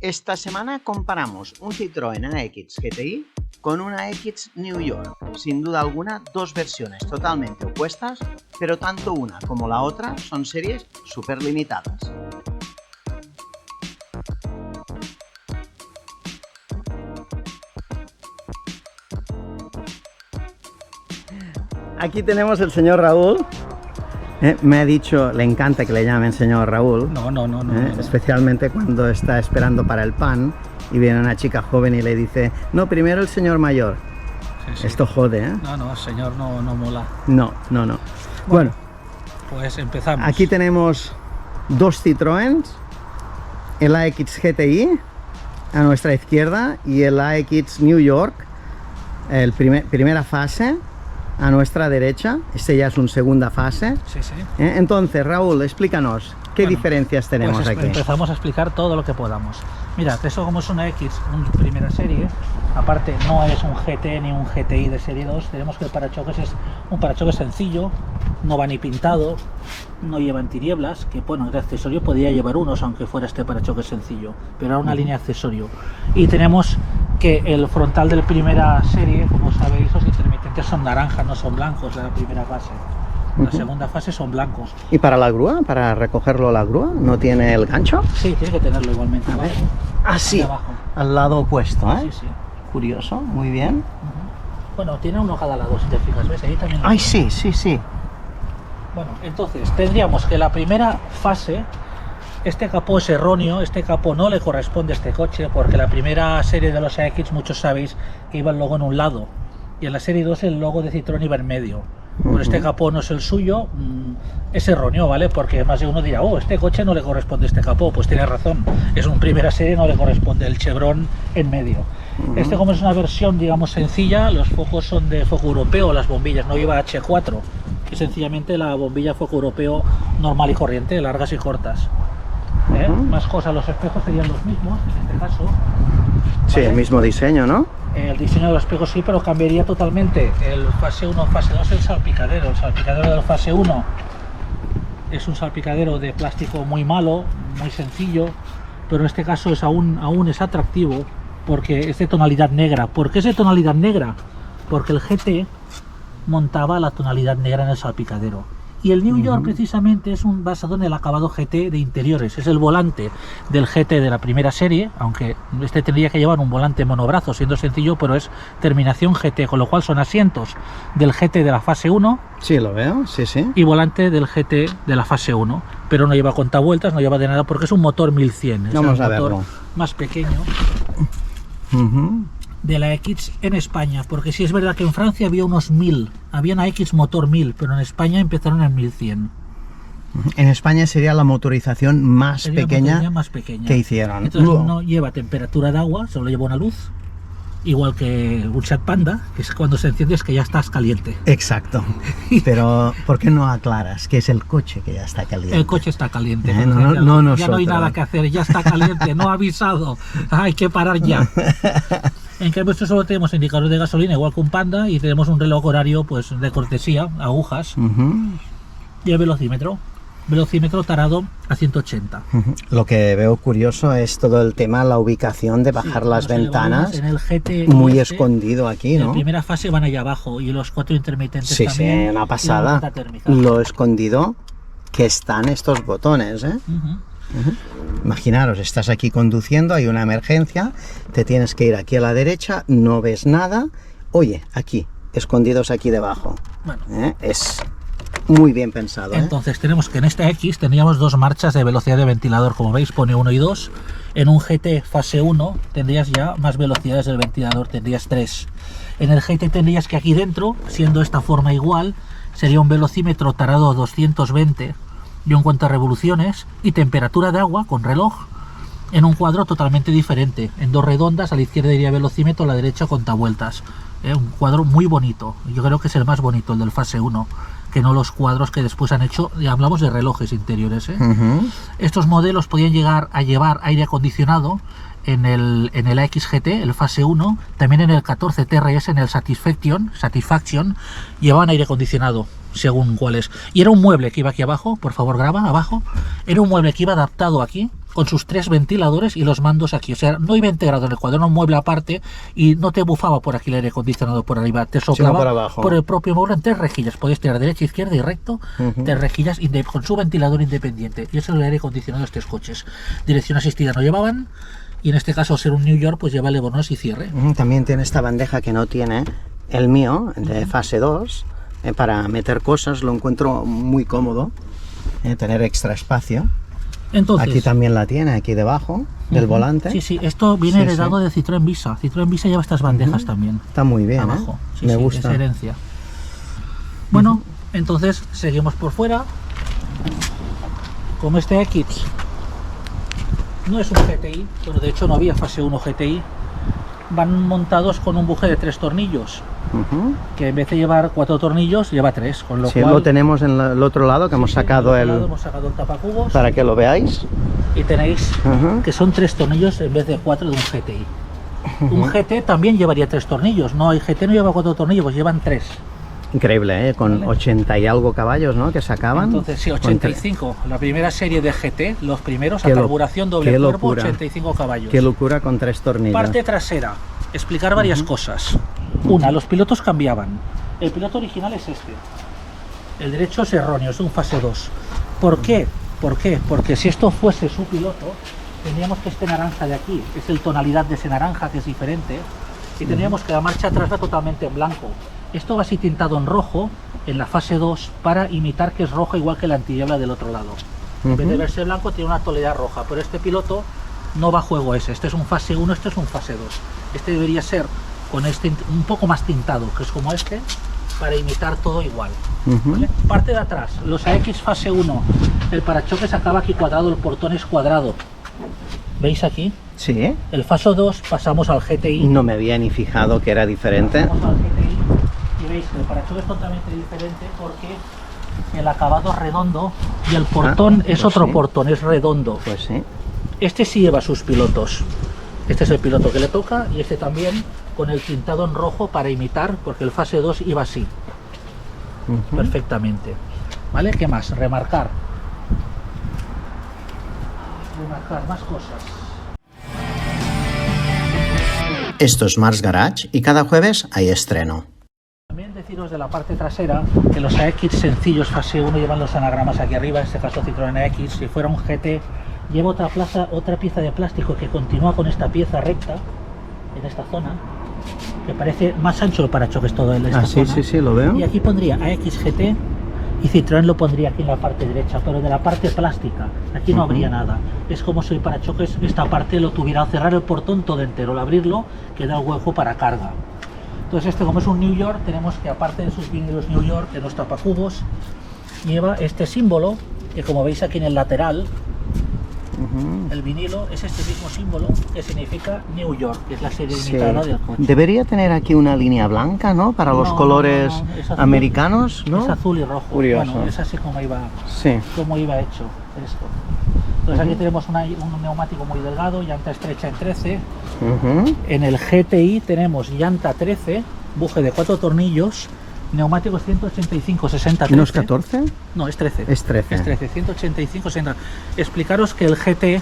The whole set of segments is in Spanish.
Esta semana comparamos un Citroën AX GTI con una AX New York. Sin duda alguna, dos versiones totalmente opuestas, pero tanto una como la otra son series súper limitadas. Aquí tenemos el señor Raúl. Me ha dicho, le encanta que le llamen señor Raúl. No. Especialmente cuando está esperando para el pan y viene una chica joven y le dice, no, primero el señor mayor. Sí. Esto jode, ¿eh? No, señor, no mola. No. Bueno, pues empezamos. aquí tenemos dos Citroëns, el AX GTI a nuestra izquierda y el AX New York, primera fase, a nuestra derecha. Este ya es una segunda fase. Sí. Entonces, Raúl, explícanos, ¿qué diferencias tenemos pues aquí? Empezamos a explicar todo lo que podamos. Mira, eso como es una X, una primera serie, aparte no es un GT ni un GTI de serie 2, tenemos que el parachoques es un parachoques sencillo, no va ni pintado, no lleva antinieblas, que bueno, de accesorio podría llevar unos aunque fuera este parachoques sencillo, pero era una línea de accesorio. Y tenemos que el frontal de la primera serie, como sabéis, los intermitentes son naranjas, no son blancos, la primera fase. La segunda fase son blancos. ¿Y para la grúa? ¿Para recogerlo la grúa? ¿No tiene el gancho? Sí, tiene que tenerlo igualmente. A ver. Ah, sí, abajo. Al lado opuesto, ¿eh? Sí. Curioso, muy bien. Bueno, tiene uno cada lado, si te fijas, ¿ves? Ahí también. Ay, sí. Bueno, entonces tendríamos que la primera fase, este capó es erróneo, este capó no le corresponde a este coche, porque la primera serie de los AX, muchos sabéis que iba el logo en un lado, y en la serie 2 el logo de Citroën iba en medio. Por este capó no es el suyo, es erróneo, ¿vale? Porque más de uno dirá, oh, este coche no le corresponde este capó. Pues tiene razón, es una primera serie, no le corresponde el chevron en medio. Este, como es una versión, digamos, sencilla, los focos son de foco europeo, las bombillas, no lleva H4, que sencillamente la bombilla foco europeo normal y corriente, largas y cortas. Más cosas, los espejos serían los mismos, en este caso. Sí, ¿vale? el mismo diseño, ¿no? El diseño de los espejos sí, pero cambiaría totalmente. El fase 1, fase 2, el salpicadero. El salpicadero del fase 1 es un salpicadero de plástico muy malo, muy sencillo, pero en este caso es aún es atractivo porque es de tonalidad negra. ¿Por qué es de tonalidad negra? Porque el GT montaba la tonalidad negra en el salpicadero. Y el New York precisamente es basado en el acabado GT de interiores, es el volante del GT de la primera serie, aunque este tendría que llevar un volante monobrazo, siendo sencillo, pero es terminación GT, con lo cual son asientos del GT de la fase 1. Sí, lo veo, sí. Y volante del GT de la fase 1, pero no lleva contavueltas, no lleva de nada, porque es un motor 1100, es Vamos un a motor verlo. más pequeño de la X en España, porque sí es verdad que en Francia había unos 1000, había una X motor 1000, pero en España empezaron en 1100. En España sería la motorización más pequeña que hicieron. Entonces no lleva temperatura de agua, solo lleva una luz, igual que un Seat Panda, que es cuando se enciende es que ya estás caliente. Exacto. Pero ¿por qué no aclaras que es el coche que ya está caliente? El coche está caliente. No ya no hay nada que hacer, ya está caliente, no ha avisado, hay que parar ya. En cambio, esto solo tenemos indicador de gasolina, igual que un Panda, y tenemos un reloj horario pues de cortesía, agujas, y el velocímetro tarado a 180. Lo que veo curioso es todo el tema, la ubicación de bajar las ventanas, en el GT muy escondido aquí, ¿no? En primera fase van allá abajo, y los 4 intermitentes Sí, también. una pasada, lo escondido que están estos botones, ¿eh? Imaginaros, estás aquí conduciendo, hay una emergencia, te tienes que ir aquí a la derecha, no ves nada, oye, aquí, escondidos aquí debajo. Bueno. Es muy bien pensado. Entonces tenemos que en esta X teníamos dos marchas de velocidad de ventilador, como veis pone 1 y 2. En un GT fase 1 tendrías ya más velocidades del ventilador, tendrías 3. En el GT tendrías que aquí dentro, siendo esta forma igual, sería un velocímetro tarado a 220 y un cuenta revoluciones y temperatura de agua con reloj en un cuadro totalmente diferente, en dos redondas, a la izquierda iría velocímetro, a la derecha contavueltas. Un cuadro muy bonito, yo creo que es el más bonito, el del fase 1, que no los cuadros que después han hecho, y hablamos de relojes interiores. Estos modelos podían llegar a llevar aire acondicionado en el AX GT, el fase 1, también en el 14 TRS, en el Satisfaction, llevaban aire acondicionado. según cuál es. Y era un mueble que iba aquí abajo, por favor graba abajo, era un mueble que iba adaptado aquí, con sus 3 ventiladores y los mandos aquí, o sea, no iba integrado en el cuadro, era un mueble aparte y no te bufaba por aquí el aire acondicionado por arriba, te soplaba por abajo. por el propio mueble en 3 rejillas, podías tirar derecha, izquierda y recto, 3 rejillas con su ventilador independiente, y eso es el aire acondicionado de estos coches. Dirección asistida no llevaban, y en este caso, al ser un New York, pues lleva bonos y cierre. También tiene esta bandeja que no tiene el mío, de fase 2, para meter cosas, lo encuentro muy cómodo, tener extra espacio. Entonces, Aquí también la tiene, aquí debajo del volante. Sí, sí, esto viene heredado de Citroën Visa. Citroën Visa lleva estas bandejas también. Está muy bien, abajo. Sí, me sí, gusta. Es herencia. Bueno, entonces seguimos por fuera. Como este X no es un GTI, bueno, de hecho no había fase 1 GTI, van montados con un buje de 3 tornillos. Que en vez de llevar 4 tornillos, lleva 3, con lo cual... lo tenemos en el otro lado, que hemos sacado hemos sacado el tapacubos. Para que lo veáis. Y tenéis que son 3 tornillos en vez de 4 de un GTI. Un GT también llevaría 3 tornillos, no, el GT no lleva 4 tornillos, pues llevan 3. Increíble, con 80 y algo caballos, ¿no? Que sacaban. Entonces, sí, 85. La primera serie de GT, los primeros a carburación doble cuerpo, 85 caballos. Qué locura con 3 tornillos. Parte trasera. Explicar varias cosas. Una, los pilotos cambiaban. El piloto original es este. El derecho es erróneo, es un fase 2. ¿Por qué? ¿Por qué? Porque si esto fuese su piloto, tendríamos que este naranja de aquí, es el tonalidad de ese naranja, que es diferente, y tendríamos que la marcha atrás va totalmente en blanco. Esto va así tintado en rojo en la fase 2 para imitar que es rojo igual que la antiniebla del otro lado. En vez de verse blanco tiene una tonalidad roja, pero este piloto no va a juego ese. Este es un fase 1, este es un fase 2. Este debería ser con este un poco más tintado, que es como este, para imitar todo igual. ¿Vale? Parte de atrás, los AX fase 1, el parachoques acaba aquí cuadrado, el portón es cuadrado. ¿Veis aquí? Sí. El fase 2 pasamos al GTI. No me había ni fijado que era diferente. Pasamos al GTI y veis que el parachoques es totalmente diferente porque el acabado es redondo y el portón es otro portón, es redondo. Pues sí. Este sí lleva sus pilotos. Este es el piloto que le toca y este también con el tintado en rojo para imitar, porque el fase 2 iba así. Perfectamente. ¿Vale? ¿Qué más? Remarcar más cosas. Esto es Mars Garage y cada jueves hay estreno. También deciros de la parte trasera que los AX sencillos fase 1 llevan los anagramas aquí arriba, en este caso Citroën AX. Si fuera un GT lleva otra pieza de plástico que continúa con esta pieza recta en esta zona, que parece más ancho el parachoques todo en esta zona. Sí, lo veo. Y aquí pondría AX GT y Citroën lo pondría aquí en la parte derecha, pero de la parte plástica, aquí no habría nada. Es como si el parachoques esta parte lo tuviera al cerrar el portón todo entero, al abrirlo queda el hueco para carga. Entonces este, como es un New York, tenemos que aparte de sus vinilos New York, de los tapacubos, lleva este símbolo que como veis aquí en el lateral, el vinilo es este mismo símbolo que significa New York, que es la serie limitada del coche. Debería tener aquí una línea blanca, ¿no? Para los colores americanos, ¿no? Es azul y rojo. Curioso. Bueno, es así como iba hecho esto. Entonces aquí tenemos un neumático muy delgado, llanta estrecha en 13. En el GTI tenemos llanta 13, buje de 4 tornillos, neumáticos 185, 60, 13. ¿No es 14? No, es 13. Es 13. Es 13, 185, 60. Explicaros que el GT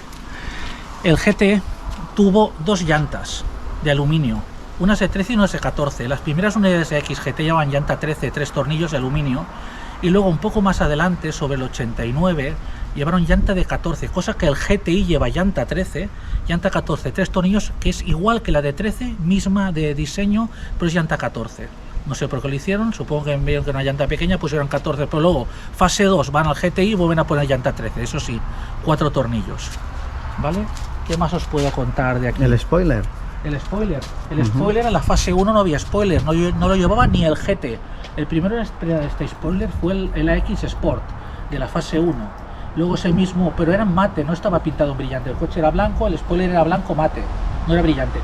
tuvo 2 llantas de aluminio, unas de 13 y unas de 14. Las primeras unidades de XGT llevaban llanta 13, 3 tornillos de aluminio, y luego un poco más adelante, sobre el 89, llevaron llanta de 14, cosa que el GTI lleva llanta 13, llanta 14, 3 tornillos, que es igual que la de 13, misma de diseño, pero es llanta 14. No sé por qué lo hicieron, supongo que vieron que una llanta pequeña pusieron 14, pero luego fase 2 van al GTI y vuelven a poner llanta 13, eso sí, 4 tornillos. ¿Vale? ¿Qué más os puedo contar de aquí? El spoiler. El spoiler. El spoiler en la fase 1 no había spoiler, no lo llevaba ni el GT. El primero de este spoiler fue el AX Sport, de la fase 1. Luego ese mismo, pero era mate, no estaba pintado en brillante. El coche era blanco, el spoiler era blanco mate, no era brillante.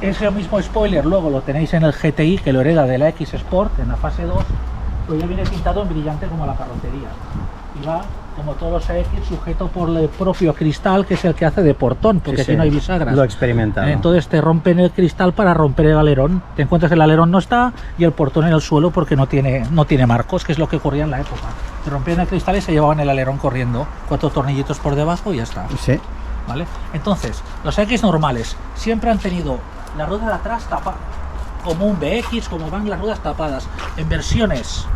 Ese mismo spoiler luego lo tenéis en el GTI, que lo hereda del AX Sport, en la fase 2, pues ya viene pintado en brillante como la carrocería. Y va como todos los AX, sujeto por el propio cristal, que es el que hace de portón, porque Sí, aquí no hay sí, bisagras. lo he experimentado. Entonces te rompen el cristal para romper el alerón. Te encuentras el alerón no está y el portón en el suelo porque no tiene marcos, que es lo que ocurría en la época. Te rompían el cristal y se llevaban el alerón corriendo. 4 tornillitos por debajo y ya está. Sí. ¿Vale? Entonces, los AX normales siempre han tenido la rueda de atrás tapada, como un BX, como van las ruedas tapadas. En versiones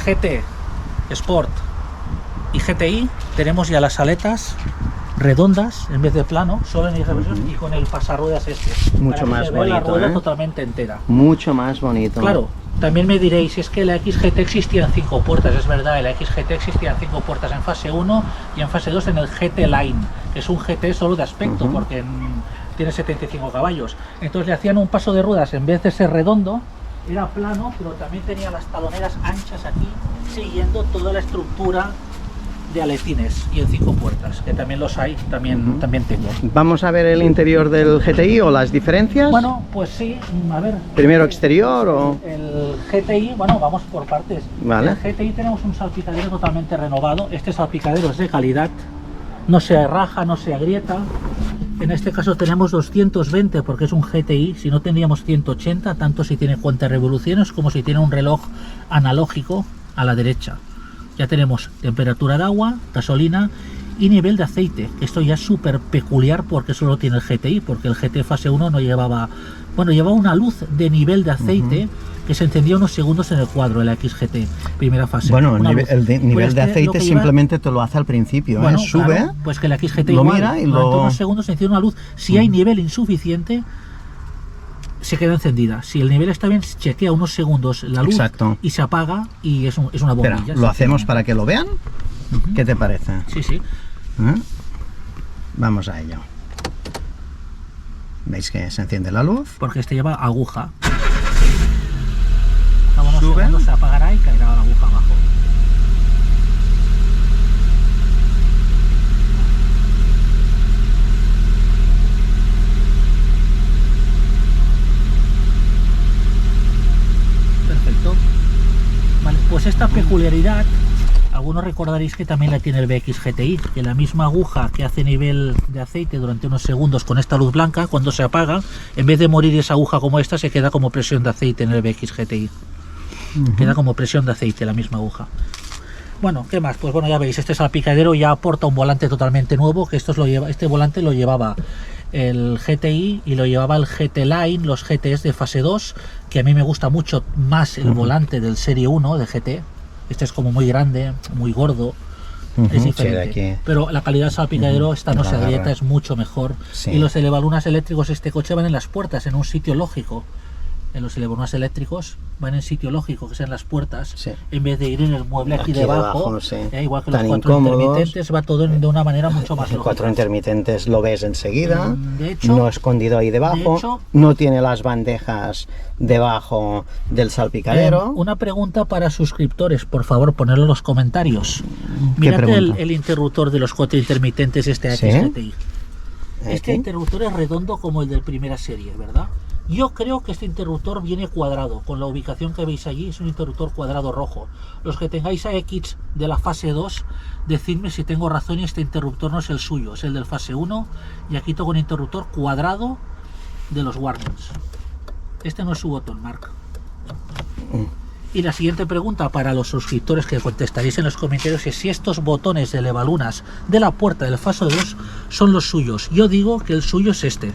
GT, Sport y GTI tenemos ya las aletas redondas en vez de plano, solo en esa versión, y con el pasarruedas Mucho para que más se vea la bonito, rueda ¿eh? totalmente entera. Mucho más bonito. Claro, también me diréis, es que la XGT existía en 5 puertas, es verdad, la XGT existía en 5 puertas en fase 1 y en fase 2 en el GT Line, que es un GT solo de aspecto, porque tiene 75 caballos. Entonces le hacían un paso de ruedas, en vez de ser redondo, era plano, pero también tenía las taloneras anchas aquí, siguiendo toda la estructura de aletines, y en 5 puertas, que también los hay, también tengo. ¿Vamos a ver el interior del GTI o las diferencias? Bueno, pues sí, a ver. ¿Primero exterior o...? El GTI, bueno, vamos por partes. Vale. El GTI tenemos un salpicadero totalmente renovado. Este salpicadero es de calidad, no se raja, no se agrieta. En este caso tenemos 220 porque es un GTI, si no tendríamos 180, tanto si tiene cuenta de revoluciones como si tiene un reloj analógico a la derecha. Ya tenemos temperatura de agua, gasolina y nivel de aceite. Esto ya es súper peculiar porque solo tiene el GTI, porque el GT fase 1 no llevaba, bueno, llevaba una luz de nivel de aceite que se encendía unos segundos en el cuadro de la XGT, primera fase. Bueno, el nivel Pues de aceite simplemente te lo hace al principio, bueno, sube, claro, pues que la XGT lo igual, mira y durante lo... unos segundos se enciende una luz. Si hay nivel insuficiente, se queda encendida. Si el nivel está bien, chequea unos segundos la luz. Exacto. Y se apaga y es una bombilla. Espera, ¿lo hacemos para que lo vean? ¿Qué te parece? Sí, sí. Vamos a ello. ¿Veis que se enciende la luz? Porque este lleva aguja. Cada unos Sube. segundos se apagará y caerá la aguja abajo. Perfecto. Vale, pues esta peculiaridad, algunos recordaréis que también la tiene el BX GTI, que la misma aguja que hace nivel de aceite durante unos segundos con esta luz blanca, cuando se apaga, en vez de morir esa aguja como esta, se queda como presión de aceite en el BX GTI. Queda como presión de aceite la misma aguja. Bueno, ¿qué más? Pues bueno, ya veis, este salpicadero ya aporta un volante totalmente nuevo, que este volante lo llevaba el GTI y lo llevaba el GT Line, los GTs de fase 2, que a mí me gusta mucho más el volante del Serie 1 de GT. Este es como muy grande, muy gordo, es diferente. Sí, pero la calidad del salpicadero esta no se agrieta, es mucho mejor. Sí. Y los elevalunas eléctricos este coche van en las puertas, en un sitio lógico. En los elevalunas eléctricos van en sitio lógico, que sean las puertas, Sí. en vez de ir en el mueble aquí debajo, sí. igual que Tan los 4 incómodos. intermitentes, va todo de una manera mucho más El lógica. 4 intermitentes lo ves enseguida, De hecho- no escondido ahí debajo, de hecho- no tiene las bandejas debajo del salpicadero. Una pregunta para suscriptores, por favor, ponerlo en los comentarios. ¿Qué Mirad pregunta? el interruptor de los 4 intermitentes este ¿Sí? XGTI. Este Aquí. interruptor es redondo como el del primera serie, ¿verdad? Yo creo que este interruptor viene cuadrado, con la ubicación que veis allí, es un interruptor cuadrado rojo. Los que tengáis AX de la fase 2, decidme si tengo razón y este interruptor no es el suyo, es el del fase 1, y aquí tengo un interruptor cuadrado de los Warnings. Este no es su botón, Mark. Y la siguiente pregunta para los suscriptores que contestaréis en los comentarios es si estos botones de elevalunas de la puerta del fase 2 son los suyos. Yo digo que el suyo es este.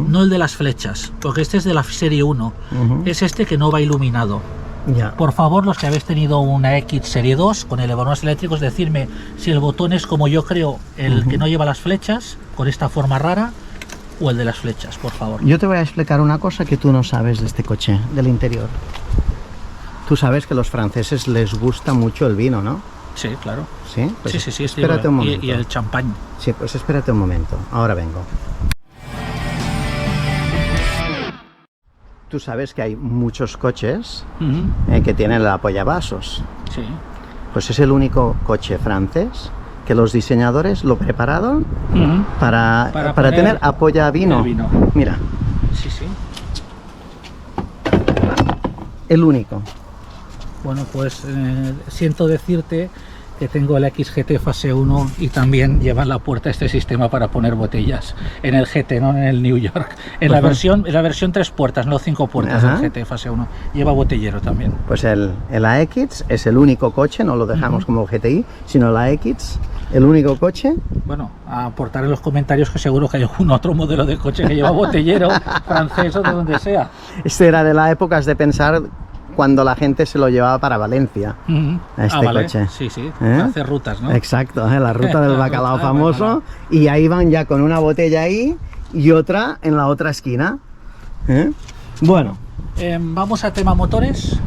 No el de las flechas, porque este es de la serie 1. Es este que no va iluminado. Ya. Por favor, los que habéis tenido una X serie 2 con elevalunas eléctricos, decirme si el botón es como yo creo, el que no lleva las flechas, con esta forma rara, o el de las flechas, por favor. Yo te voy a explicar una cosa que tú no sabes de este coche, del interior. Tú sabes que a los franceses les gusta mucho el vino, ¿no? Sí, claro. Sí, pues Sí, espérate un momento. Y el champán. Sí, pues espérate un momento, ahora vengo. Tú sabes que hay muchos coches que tienen el apoyavasos. Sí. Pues es el único coche francés que los diseñadores lo prepararon para poner tener apoyavino. el vino. Mira, Sí, sí. el único. Bueno, pues siento decirte que tengo el XGT fase 1 y también lleva en la puerta este sistema para poner botellas en el GT, no en el New York. En la versión 3 puertas, no 5 puertas del GT fase 1. Lleva botellero también. Pues el AX es el único coche, no lo dejamos como GTI, sino el AX, el único coche. Bueno, a aportar en los comentarios que seguro que hay algún otro modelo de coche que lleva botellero, francés o de donde sea. Este era de la época de pensar cuando la gente se lo llevaba para Valencia, a este coche. Sí, sí, para hacer rutas, ¿no? Exacto, la ruta del bacalao famoso, y ahí van ya con una botella ahí y otra en la otra esquina. Bueno. Vamos a tema motores.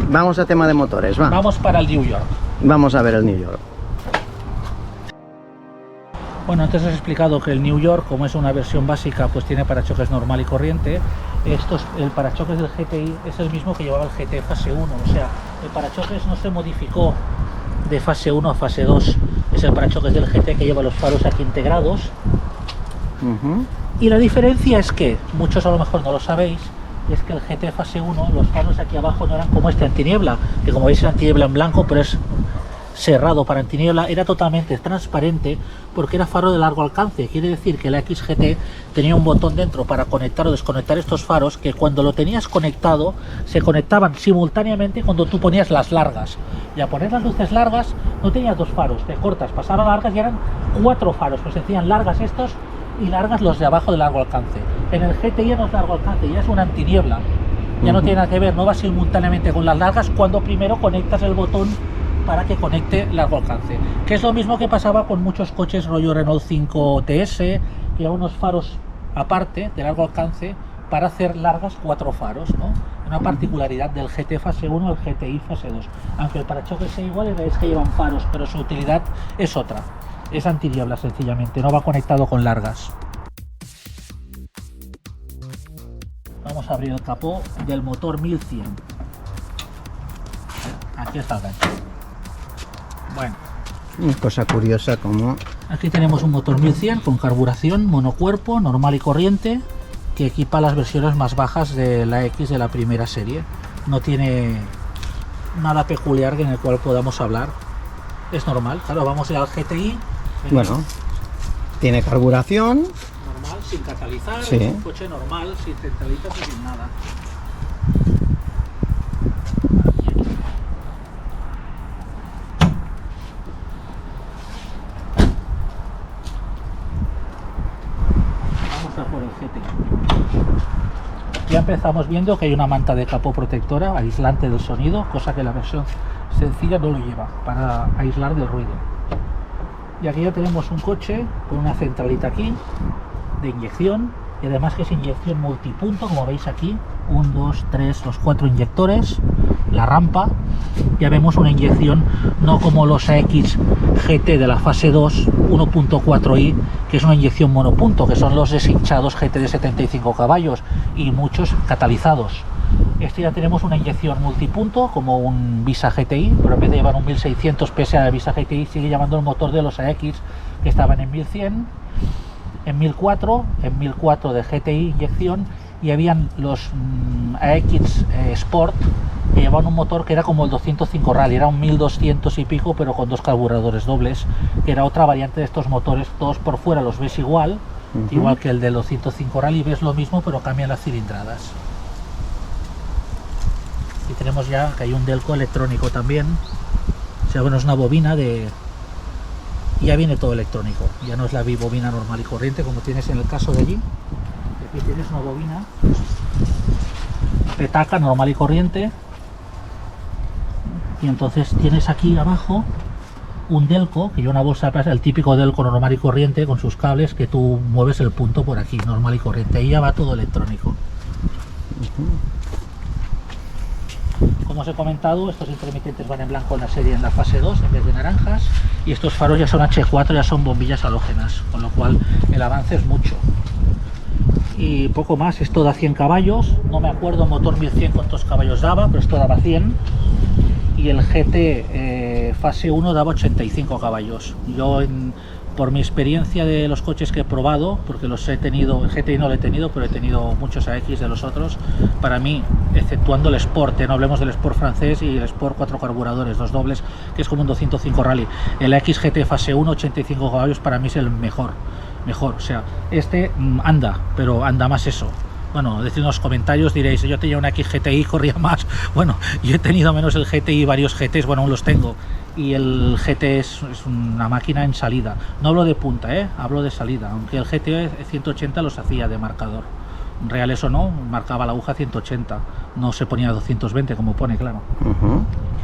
Vamos a tema de motores, va. Vamos para el New York. Vamos a ver el New York. Bueno, antes os he explicado que el New York, como es una versión básica, pues tiene parachoques normal y corriente. El parachoques del GTI es el mismo que llevaba el GT fase 1, o sea, el parachoques no se modificó de fase 1 a fase 2, es el parachoques del GT que lleva los faros aquí integrados. Y la diferencia es que, muchos a lo mejor no lo sabéis, es que el GT fase 1, los faros aquí abajo no eran como este antiniebla, que como veis es antiniebla en blanco, pero es cerrado para antiniebla, era totalmente transparente porque era faro de largo alcance. Quiere decir que la XGT tenía un botón dentro para conectar o desconectar estos faros, que cuando lo tenías conectado se conectaban simultáneamente cuando tú ponías las largas, y a poner las luces largas no tenías dos faros, te cortas, pasaban largas y eran 4 faros, pues decían largas estos y largas los de abajo de largo alcance. En el GT ya no es largo alcance, ya es una antiniebla, ya no tiene nada que ver, no va simultáneamente con las largas cuando primero conectas el botón para que conecte largo alcance, que es lo mismo que pasaba con muchos coches rollo Renault 5 TS, que llevan unos faros aparte de largo alcance para hacer largas 4 faros, ¿no? Una particularidad del GT fase 1 al GTI fase 2, aunque el parachoques sea igual, veis que llevan faros, pero su utilidad es otra, es antiniebla sencillamente, no va conectado con largas. Vamos a abrir el capó del motor 1100. Aquí está el gancho. Bueno, cosa curiosa como... Aquí tenemos un motor 1100 con carburación, monocuerpo, normal y corriente, que equipa las versiones más bajas de la X de la primera serie. No tiene nada peculiar en el cual podamos hablar. Es normal, claro, vamos a ir al GTI. Bueno, tiene carburación. Normal, sin catalizar, sí. Es un coche normal, sin centralitas y sin nada. Ya empezamos viendo que hay una manta de capó protectora aislante del sonido, cosa que la versión sencilla no lo lleva, para aislar del ruido. Y aquí ya tenemos un coche con una centralita aquí de inyección, y además que es inyección multipunto, como veis aquí, 1, 2, 3, los 4 inyectores, la rampa. Ya vemos una inyección no como los AX GT de la fase 2 1.4i, que es una inyección monopunto, que son los deshinchados GT de 75 caballos y muchos catalizados. Este ya tenemos una inyección multipunto como un Visa GTI, pero en vez de llevar un 1600 PSA de Visa GTI sigue llevando el motor de los AX que estaban en 1100, en 1004 de GTI inyección, y habían los AX Sport que llevaban un motor que era como el 205 Rally, era un 1200 y pico, pero con 2 carburadores dobles, que era otra variante de estos motores. Todos por fuera los ves igual, igual que el del 205 Rally, ves lo mismo, pero cambian las cilindradas. Y tenemos ya que hay un Delco electrónico también, o sea, bueno, es una bobina de... Y ya viene todo electrónico, ya no es la bobina normal y corriente como tienes en el caso de allí. Aquí tienes una bobina petaca normal y corriente, y entonces tienes aquí abajo un Delco, que lleva una bolsa de plástico, el típico Delco normal y corriente con sus cables, que tú mueves el punto por aquí, normal y corriente, y ya va todo electrónico. Como os he comentado, estos intermitentes van en blanco en la serie en la fase 2 en vez de naranjas, y estos faros ya son H4, ya son bombillas halógenas, con lo cual el avance es mucho. Y poco más, esto da 100 caballos, no me acuerdo motor 1100 cuántos caballos daba, pero esto daba 100, y el GT fase 1 daba 85 caballos. Yo por mi experiencia de los coches que he probado, porque los he tenido, el GTI no lo he tenido, pero he tenido muchos AX de los otros, para mí, exceptuando el Sport, no hablemos del Sport francés y el Sport 4 carburadores, 2 dobles, que es como un 205 Rally, el AX GT fase 1, 85 caballos, para mí es el mejor, o sea, este anda, pero anda más eso. Bueno, decid en los comentarios, diréis, yo tenía una XGTI, corría más. Bueno, yo he tenido menos el GTI, varios GTs, bueno, aún los tengo. Y el GT es una máquina en salida. No hablo de punta, hablo de salida. Aunque el GT 180 los hacía de marcador. Reales o no, marcaba la aguja 180. No se ponía 220 como pone, claro.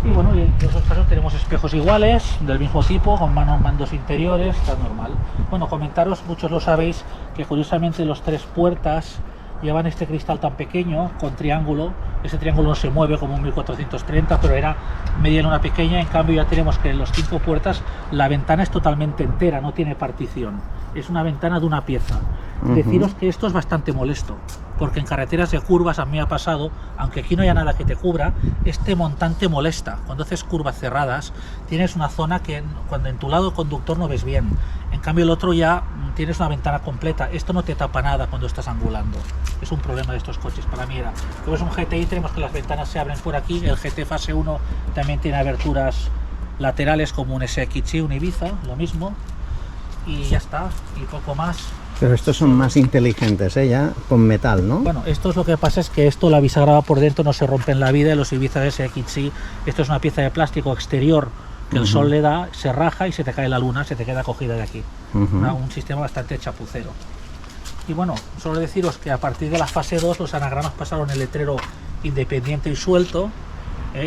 Y bueno, y en los otros casos tenemos espejos iguales, del mismo tipo, con mandos interiores, está normal. Bueno, comentaros, muchos lo sabéis, que curiosamente los 3 puertas llevan este cristal tan pequeño con triángulo. Ese triángulo no se mueve como un 1430, pero era media luna pequeña. En cambio ya tenemos que en los 5 puertas la ventana es totalmente entera, no tiene partición, es una ventana de una pieza. Deciros que esto es bastante molesto, porque en carreteras de curvas a mí me ha pasado, aunque aquí no haya nada que te cubra, este montante molesta. Cuando haces curvas cerradas tienes una zona que cuando en tu lado conductor no ves bien, en cambio el otro ya tienes una ventana completa. Esto no te tapa nada cuando estás angulando. Es un problema de estos coches, para mí era. Como es un GTI, tenemos que las ventanas se abren por aquí. El GT fase 1 también tiene aberturas laterales como un SXI, un Ibiza, lo mismo. Y ya está, y poco más. Pero estos son más inteligentes, ya con metal, ¿no? Bueno, esto es lo que pasa, es que esto, la bisagra por dentro no se rompe en la vida, y los Ibiza SXI, esto es una pieza de plástico exterior que el sol le da, se raja y se te cae la luna, se te queda cogida de aquí. Un sistema bastante chapucero. Y bueno, solo deciros que a partir de la fase 2 los anagramas pasaron el letrero independiente y suelto.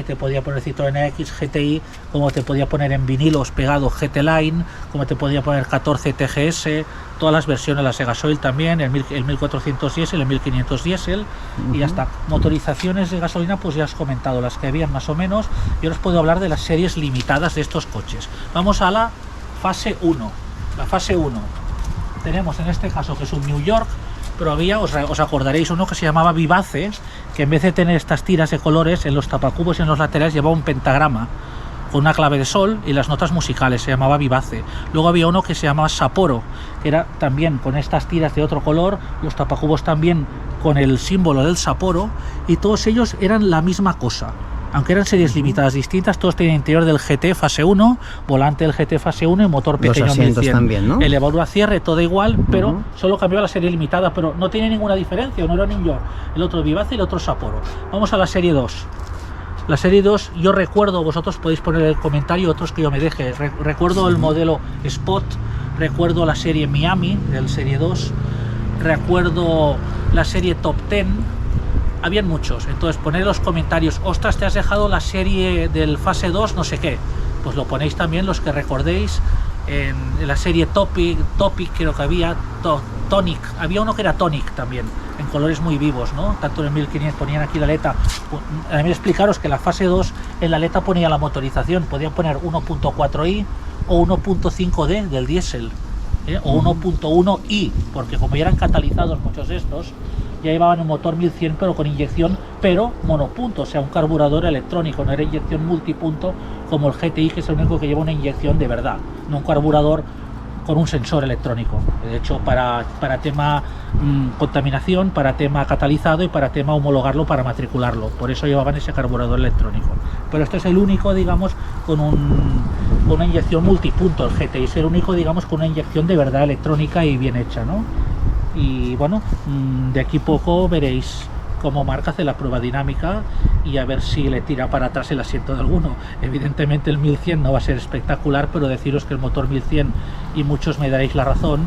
Te podía poner Citroën X GTI, como te podía poner en vinilos pegados GT Line, como te podía poner 14 TGS, todas las versiones, las de gasoil también, el 1400 diésel, el 1500 diésel, y ya está. Motorizaciones de gasolina, pues ya os he comentado las que habían más o menos. Yo os puedo hablar de las series limitadas de estos coches. Vamos a la fase 1. La fase 1 tenemos en este caso que es un New York, pero había, os acordaréis, uno que se llamaba Vivace, que en vez de tener estas tiras de colores en los tapacubos y en los laterales llevaba un pentagrama con una clave de sol y las notas musicales, se llamaba Vivace. Luego había uno que se llamaba Sapporo, que era también con estas tiras de otro color, los tapacubos también con el símbolo del Sapporo, y todos ellos eran la misma cosa. Aunque eran series limitadas distintas, todos tenían interior del GT fase 1, volante del GT fase 1 y motor pequeño 1100. También, ¿no? Elevador a cierre, todo igual, pero solo cambió la serie limitada, pero no tiene ninguna diferencia. Uno era New York, el otro Vivace y el otro Sapporo. Vamos a la serie 2. La serie 2, yo recuerdo, vosotros podéis poner el comentario, otros que yo me deje. Recuerdo el modelo Spot, recuerdo la serie Miami del serie 2, recuerdo la serie Top 10. Habían muchos, entonces poned en los comentarios, ostras, te has dejado la serie del fase 2, no sé qué, pues lo ponéis también los que recordéis. En la serie Topic creo que había, Tonic, había uno que era Tonic también, en colores muy vivos, ¿no? Tanto en el 1500 ponían aquí la aleta. También explicaros que la fase 2 en la aleta ponía la motorización, podían poner 1.4i o 1.5D del diésel, o 1.1i, porque como ya eran catalizados muchos de estos, ya llevaban un motor 1100 pero con inyección, pero monopunto, o sea, un carburador electrónico, no era inyección multipunto como el GTI, que es el único que lleva una inyección de verdad, no un carburador con un sensor electrónico. De hecho, para tema contaminación, para tema catalizado y para tema homologarlo, para matricularlo, por eso llevaban ese carburador electrónico. Pero este es el único, digamos, con una inyección multipunto. El GTI es el único, digamos, con una inyección de verdad electrónica y bien hecha, ¿no? Y bueno, de aquí poco veréis cómo Marc hace la prueba dinámica y a ver si le tira para atrás el asiento de alguno. Evidentemente el 1100 no va a ser espectacular, pero deciros que el motor 1100, y muchos me daréis la razón,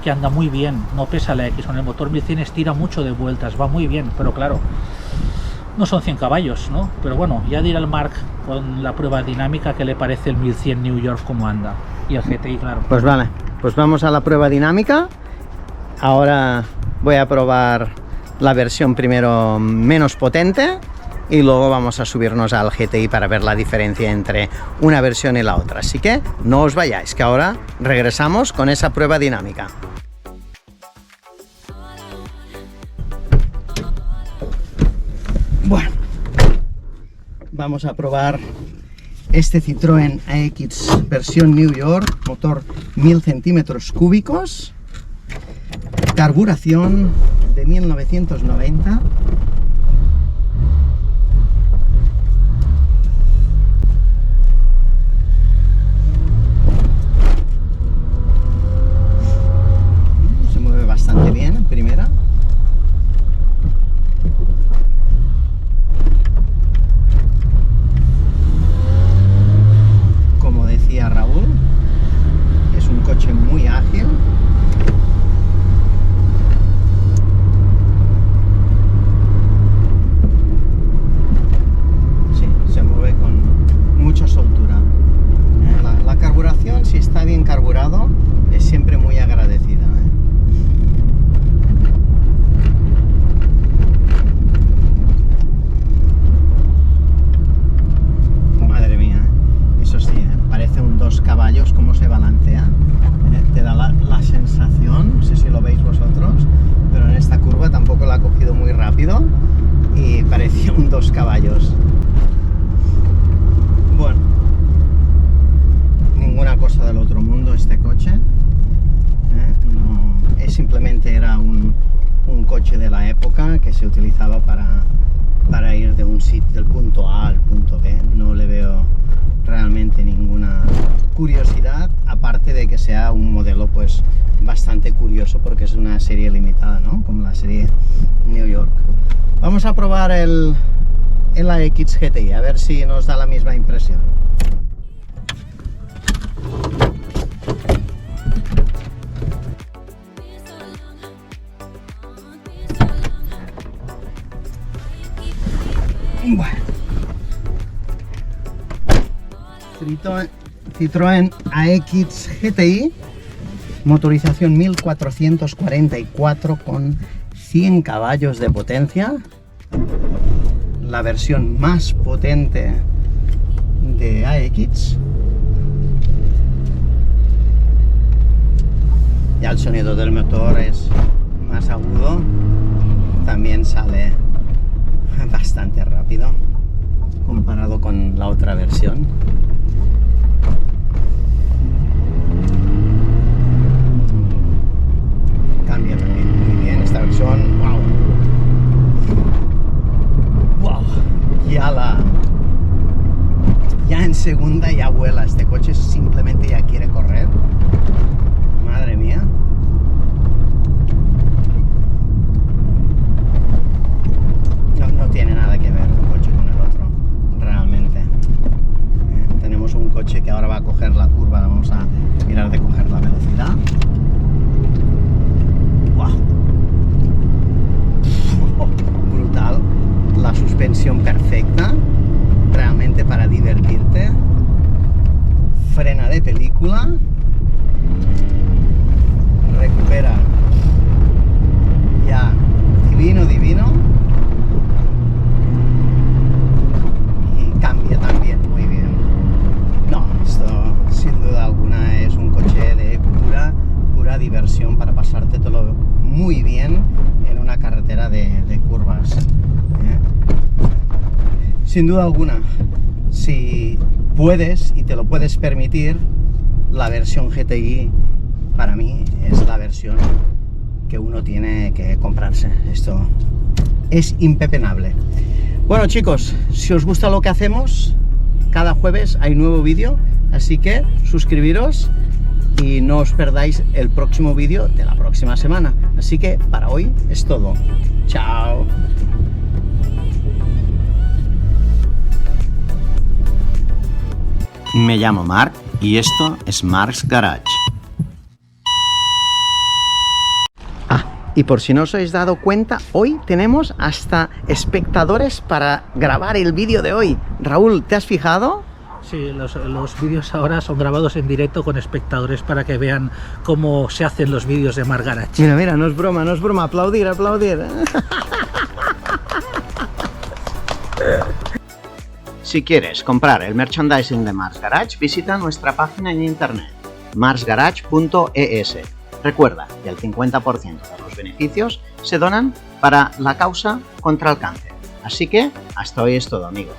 que anda muy bien, no pesa la X, con el motor 1100 estira mucho de vueltas, va muy bien, pero claro, no son 100 caballos, ¿no? Pero bueno, ya dirá el Marc con la prueba dinámica que le parece el 1100 New York cómo anda, y el GTI, claro. Pues vale, pues vamos a la prueba dinámica. Ahora voy a probar la versión primero menos potente y luego vamos a subirnos al GTI para ver la diferencia entre una versión y la otra. Así que no os vayáis, que ahora regresamos con esa prueba dinámica. Bueno, vamos a probar Este Citroën AX versión New York, motor 1000 centímetros cúbicos, carburación de 1990. Se mueve bastante bien en primera. Como decía Raúl, es un coche muy ágil. La carburación, si está bien carburado, es siempre muy agradecida, ¿eh? Madre mía, eso sí, parece un 2 caballos como se balancea, te da la sensación, no sé si lo veis vosotros, pero en esta curva tampoco la ha cogido muy rápido y parecía un 2 caballos. Bueno, ninguna cosa del otro mundo este coche, no, simplemente era un coche de la época que se utilizaba para ir de un sitio, del punto A al punto B. No le veo realmente ninguna curiosidad, aparte de que sea un modelo pues bastante curioso porque es una serie limitada, ¿no? Como la serie New York. Vamos a probar el AX GTI, a ver si nos da la misma impresión. Bueno. Citroën AX GTI, motorización 1444 con 100 caballos de potencia, la versión más potente de AX. Ya el sonido del motor es más agudo, también sale bastante rápido comparado con la otra versión. Cambia también muy bien esta versión. Wow. Wow. Ya en segunda ya vuela este coche, simplemente ya quiere correr. Madre mía. No tiene nada que ver un coche con el otro, realmente. Tenemos un coche que ahora va a coger la curva, vamos a mirar de coger la velocidad. ¡Wow! Brutal. La suspensión perfecta, realmente para divertirte. Frena de película. Recupera. Ya, divino, divino. Cambia también muy bien. No, esto sin duda alguna es un coche de pura diversión para pasártelo muy bien en una carretera de curvas. Sin duda alguna, si puedes y te lo puedes permitir, la versión GTI para mí es la versión que uno tiene que comprarse. Esto es impepenable. Bueno chicos, si os gusta lo que hacemos, cada jueves hay nuevo vídeo, así que suscribiros y no os perdáis el próximo vídeo de la próxima semana. Así que para hoy es todo. Chao. Me llamo Marc y esto es Marc's Garage. Y por si no os habéis dado cuenta, hoy tenemos hasta espectadores para grabar el vídeo de hoy. Raúl, ¿te has fijado? Sí, los vídeos ahora son grabados en directo con espectadores para que vean cómo se hacen los vídeos de Marc's Garage. Mira, mira, no es broma, no es broma. Aplaudir, aplaudir. Si quieres comprar el merchandising de Marc's Garage, visita nuestra página en internet, marcsgarage.es. Recuerda que el 50% de los beneficios se donan para la causa contra el cáncer. Así que hasta hoy es todo, amigos.